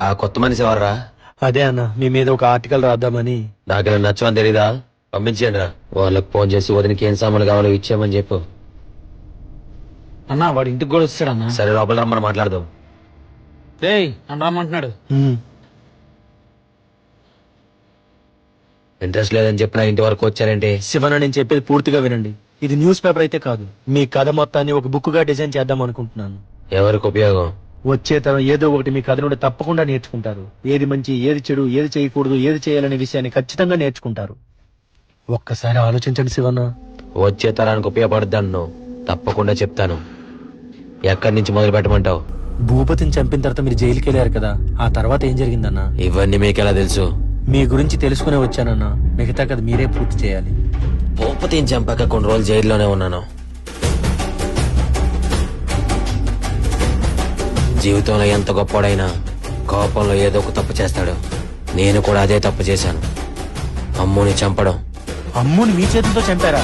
ఆ కొత్త మనిషి ఎవర్రా? అదే అన్న మీ మీద ఒక ఆర్టికల్ రాద్దామని. నాకేమైనా నచ్చమని తెలీదా? పంపించండి రా. వాళ్ళకి ఫోన్ చేసి వదినకి ఏం సామాన్లు కావాలో ఇచ్చేయమని చెప్పు. అన్నా వాడు ఇంటికి కూడా వస్తాడన్నా. సరే లోపల రమ్మని మాట్లాడదాం. రేయ్ అని రమ్మంటున్నాడు. ఇంట్రెస్ట్ లేదని చెప్పిన ఇంటి వరకు వచ్చారంటే శివన్న నేను చెప్పేది పూర్తిగా వినండి. ఇది న్యూస్ పేపర్ అయితే కాదు, మీ కథ మొత్తాన్ని ఒక బుక్ గా డిజైన్ చేద్దాం అనుకుంటున్నాను. ఎవరికి ఉపయోగం? వచ్చే తరం ఏదో ఒకటి మీ కథ నుండి తప్పకుండా నేర్చుకుంటారు. ఏది మంచి, ఏది చెడు, ఏది చేయకూడదు, ఏది చేయాలనే విషయాన్ని ఖచ్చితంగా నేర్చుకుంటారు. ఒక్కసారి ఆలోచించండి శివన్న. వచ్చే తరానికి ఉపయోగపడద్దాను. తప్పకుండా చెప్తాను. ఎక్కడి నుంచి మొదలు పెట్టమంటావు? భూపతిని చంపిన తర్వాత మీరు జైలుకి వెళ్ళారు కదా, ఆ తర్వాత ఏం జరిగిందన్నా? ఇవన్నీ మీకెలా తెలుసు? మీ గురించి తెలుసుకునే వచ్చానన్నా. మిగతా కథ మీరే పూర్తి చేయాలి. భూపతిని చంపాక కొన్ని రోజులు జైల్లోనే ఉన్నాను. జీవితంలో ఎంత గొప్పవాడైనా కోపంలో ఏదో ఒక తప్పు చేస్తాడు. నేను కూడా అదే తప్పు చేశాను. అమ్ముని చంపడం. అమ్ముని మీ చేతులతో చంపారా?